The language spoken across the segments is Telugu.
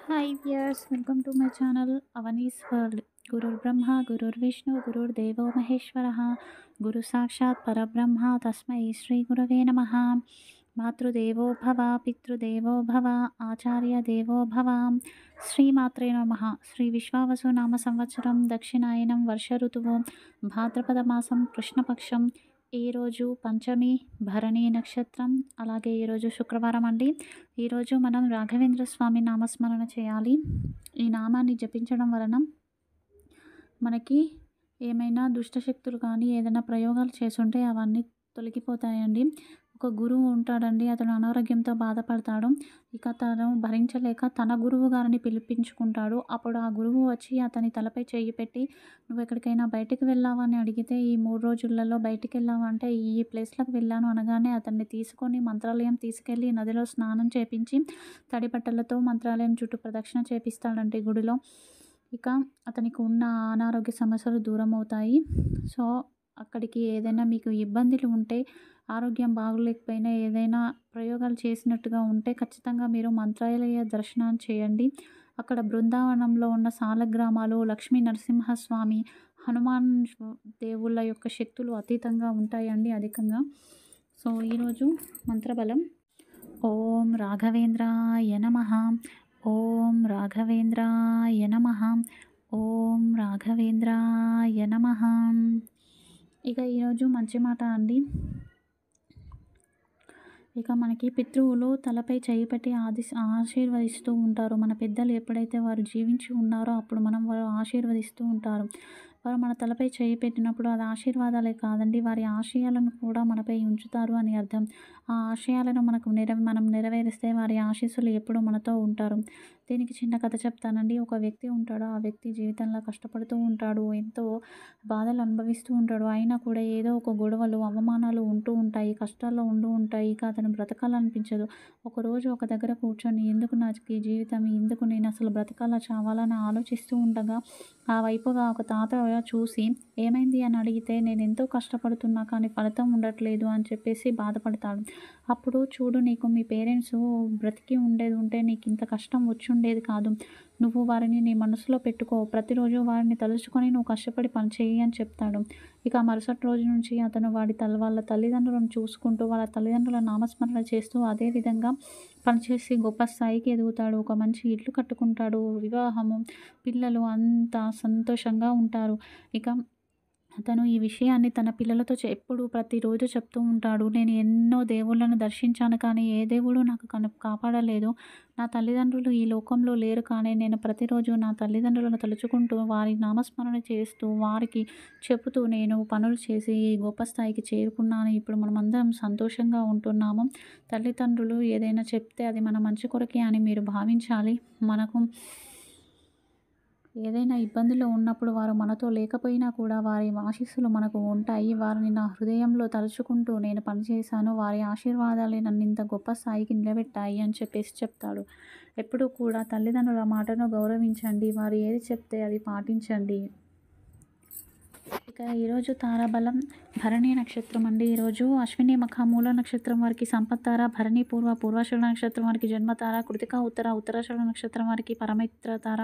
Hi viewers, welcome to my channel Avani's World. Gurur Brahma, Gurur Vishnu, Gurur Devo Maheshwaraha, Guru Sakshat Parabrahma, Tasmai Shri Gurave Namaha. మాతృదేవో భవ పితృదేవో భవ ఆచార్య దేవో భవ శ్రీమాత్రే నమః. శ్రీ విశ్వావసు నామ సంవత్సరం దక్షిణాయనం వర్ష ఋతువు భాద్రపద మాసం కృష్ణపక్షం ఈరోజు పంచమి భరణి నక్షత్రం. అలాగే ఈరోజు శుక్రవారం అండి. ఈరోజు మనం రాఘవేంద్ర స్వామి నామస్మరణ చేయాలి. ఈ నామాన్ని జపించడం వలన మనకి ఏమైనా దుష్టశక్తులు కానీ ఏదైనా ప్రయోగాలు చేసుంటే అవన్నీ తొలగిపోతాయండి. ఒక గురువు ఉంటాడండి, అతను అనారోగ్యంతో బాధపడతాడు. ఇక తను భరించలేక తన గురువు గారిని పిలిపించుకుంటాడు. అప్పుడు ఆ గురువు వచ్చి అతని తలపై చెయ్యి పెట్టి, నువ్వు ఎక్కడికైనా బయటికి వెళ్ళావా అని అడిగితే, ఈ 3 రోజులలో బయటికి వెళ్ళావా అంటే ఈ ప్లేస్లకు వెళ్ళాను అనగానే అతన్ని తీసుకొని మంత్రాలయం తీసుకెళ్ళి నదిలో స్నానం చేపించి తడి బట్టలతో మంత్రాలయం చుట్టూ ప్రదక్షిణ చేపిస్తాడండి గుడిలో. ఇక అతనికి ఉన్న అనారోగ్య సమస్యలు దూరం అవుతాయి. సో అక్కడికి ఏదైనా మీకు ఇబ్బందులు ఉంటే, ఆరోగ్యం బాగోలేకపోయినా, ఏదైనా ప్రయోగాలు చేసినట్టుగా ఉంటే ఖచ్చితంగా మీరు మంత్రాలయ దర్శనం చేయండి. అక్కడ బృందావనంలో ఉన్న సాలగ్రామాలు, లక్ష్మీ నరసింహస్వామి, హనుమాన్ దేవుళ్ళ యొక్క శక్తులు అతీతంగా ఉంటాయండి అధికంగా. సో ఈరోజు మంత్రబలం ఓం రాఘవేంద్రాయ నమః, ఓం రాఘవేంద్రాయ నమః, ఓం రాఘవేంద్రాయ నమః. ఇక ఈరోజు మంచి మాట అండి. ఇక మనకి పితృవులు తలపై చేయి పెట్టి ఆశీర్వదిస్తూ ఉంటారు. మన పెద్దలు ఎప్పుడైతే వారు జీవించి ఉన్నారో అప్పుడు మనం వారు ఆశీర్వదిస్తూ ఉంటారు. వారు మన తలపై చేయి పెట్టినప్పుడు అది ఆశీర్వాదాలే కాదండి, వారి ఆశయాలను కూడా మనపై ఉంచుతారు అని అర్థం. ఆ ఆశయాలను మనం నెరవేరిస్తే వారి ఆశీస్సులు ఎప్పుడు మనతో ఉంటారు. దీనికి చిన్న కథ చెప్తానండి. ఒక వ్యక్తి ఉంటాడు. ఆ వ్యక్తి జీవితంలో కష్టపడుతూ ఉంటాడు. ఎంతో బాధలు అనుభవిస్తూ ఉంటాడు. అయినా కూడా ఏదో ఒక గొడవలు, అవమానాలు ఉంటూ ఉంటాయి. కష్టాల్లో ఉంటూ ఉంటాయి. ఇక అతను బ్రతకాలనిపించదు. ఒకరోజు ఒక దగ్గర కూర్చొని ఎందుకు నాకు ఈ జీవితం, ఎందుకు నేను అసలు బ్రతకాలా చావాలా అని ఆలోచిస్తూ ఉండగా ఆ వైపుగా ఒక తాతయ్య చూసి ఏమైంది అని అడిగితే, నేను ఎంతో కష్టపడుతున్నా కానీ ఫలితం ఉండట్లేదు అని చెప్పేసి బాధపడతాడు. అప్పుడు చూడు, నీకు మీ పేరెంట్స్ బ్రతికి ఉండేది ఉంటే నీకు ఇంత కష్టం వచ్చి ఉండేది కాదు. నువ్వు వారిని నీ మనసులో పెట్టుకో, ప్రతిరోజు వారిని తలుచుకొని నువ్వు కష్టపడి పని చేయి అని చెప్తాడు. ఇక మరుసటి రోజు నుంచి అతను వాళ్ళ తల్లిదండ్రులను చూసుకుంటూ వాళ్ళ తల్లిదండ్రుల నామస్మరణ చేస్తూ అదే విధంగా పనిచేసి గొప్ప స్థాయికి ఎదుగుతాడు. ఒక మంచి ఇల్లు కట్టుకుంటాడు. వివాహము, పిల్లలు అంతా సంతోషంగా ఉంటారు. ఇక అతను ఈ విషయాన్ని తన పిల్లలతో ఎప్పుడు ప్రతిరోజు చెప్తూ ఉంటాడు. నేను ఎన్నో దేవుళ్ళను దర్శించాను కానీ ఏ దేవుడు నాకు కాపాడలేదు. నా తల్లిదండ్రులు ఈ లోకంలో లేరు కానీ నేను ప్రతిరోజు నా తల్లిదండ్రులను తలుచుకుంటూ వారి నామస్మరణ చేస్తూ వారికి చెబుతూ నేను పనులు చేసి ఈ గొప్ప స్థాయికి చేరుకున్నాను. ఇప్పుడు మనమందరం సంతోషంగా ఉంటున్నాము. తల్లిదండ్రులు ఏదైనా చెప్తే అది మన మంచి కొరకే అని మీరు భావించాలి. మనకు ఏదైనా ఇబ్బందుల్లో ఉన్నప్పుడు వారు మనతో లేకపోయినా కూడా వారి ఆశీస్సులు మనకు ఉంటాయి. వారిని నా హృదయంలో తలుచుకుంటూ నేను పనిచేశాను. వారి ఆశీర్వాదాలే నన్ను ఇంత గొప్ప స్థాయికి నిలబెట్టాయి అని చెప్పేసి చెప్తాడు. ఎప్పుడూ కూడా తల్లిదండ్రుల మాటను గౌరవించండి. వారు ఏది చెప్తే అది పాటించండి. ఇక ఈరోజు తారాబలం భరణి నక్షత్రం అండి. ఈరోజు అశ్విని మఖ మూల నక్షత్రం వారికి సంపత్తార, భరణి పూర్వాషాఢ నక్షత్రం వారికి జన్మతార, కృతిక ఉత్తరాషాఢ నక్షత్రం వారికి పరమిత్రతార,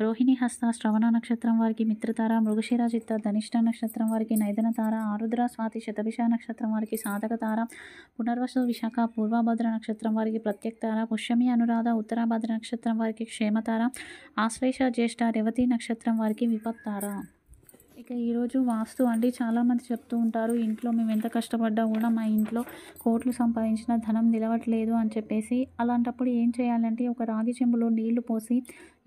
రోహిణి హస్త శ్రవణ నక్షత్రం వారికి మిత్రతార, మృగశిర చిత్త ధనిష్ట నక్షత్రం వారికి నైదనతార, ఆరుద్ర స్వాతి శతభిష నక్షత్రం వారికి సాధకతార, పునర్వసు విశాఖ పూర్వభద్ర నక్షత్రం వారికి ప్రత్యక్తార, పుష్యమి అనురాధ ఉత్తరాభద్ర నక్షత్రం వారికి క్షేమతార, ఆశ్లేష జ్యేష్ఠ రేవతి నక్షత్రం వారికి విపత్తార. ఇక ఈరోజు వాస్తు అండి. చాలామంది చెప్తూ ఉంటారు, ఇంట్లో మేము ఎంత కష్టపడ్డా కూడా మా ఇంట్లో కోట్లు సంపాదించిన ధనం నిలవట్లేదు అని చెప్పేసి. అలాంటప్పుడు ఏం చేయాలంటే ఒక రాగి చెంబులో నీళ్లు పోసి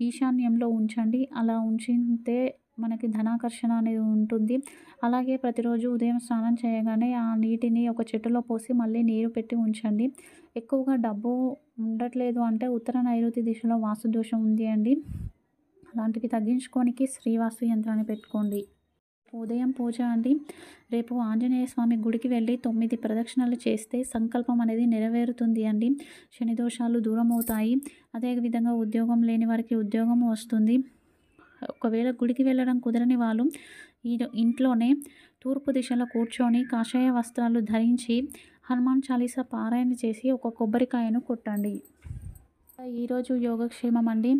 ఈశాన్యంలో ఉంచండి. అలా ఉంచితే మనకి ధనాకర్షణ అనేది ఉంటుంది. అలాగే ప్రతిరోజు ఉదయం స్నానం చేయగానే ఆ నీటిని ఒక చెట్టులో పోసి మళ్ళీ నీరు పెట్టి ఉంచండి. ఎక్కువగా డబ్బు ఉండట్లేదు అంటే ఉత్తర నైరుతి దిశలో వాస్తు దోషం ఉంది అండి. అలాంటివి తగ్గించుకోనికి శ్రీవాస్తు యంత్రాన్ని పెట్టుకోండి. ఉదయం పూజ అండి. రేపు ఆంజనేయ స్వామి గుడికి వెళ్ళి 9 ప్రదక్షిణలు చేస్తే సంకల్పం అనేది నెరవేరుతుంది అండి. శని దోషాలు దూరం అవుతాయి. అదేవిధంగా ఉద్యోగం లేని వారికి ఉద్యోగం వస్తుంది. ఒకవేళ గుడికి వెళ్ళడం కుదరని వాళ్ళు ఇంట్లోనే తూర్పు దిశలో కూర్చొని కాషాయ వస్త్రాలు ధరించి హనుమాన్ చాలీసా పారాయణ చేసి ఒక కొబ్బరికాయను కొట్టండి. ఈరోజు యోగక్షేమం అండి.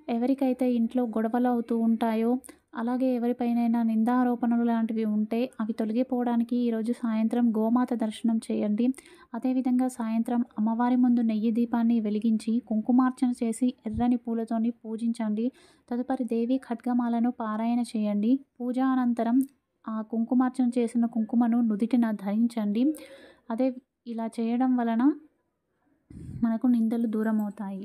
ఎవరికైతే ఇంట్లో గొడవలు అవుతూ ఉంటాయో, అలాగే ఎవరిపైనైనా నిందారోపణలు లాంటివి ఉంటే అవి తొలగిపోవడానికి ఈరోజు సాయంత్రం గోమాత దర్శనం చేయండి. అదేవిధంగా సాయంత్రం అమ్మవారి ముందు నెయ్యి దీపాన్ని వెలిగించి కుంకుమార్చన చేసి ఎర్రని పూలతోని పూజించండి. తదుపరి దేవి ఖడ్గమాలను పారాయణ చేయండి. పూజ అనంతరం ఆ కుంకుమార్చన చేసిన కుంకుమను నుదిటిన ధరించండి. ఇలా చేయడం వలన మనకు నిందలు దూరమవుతాయి.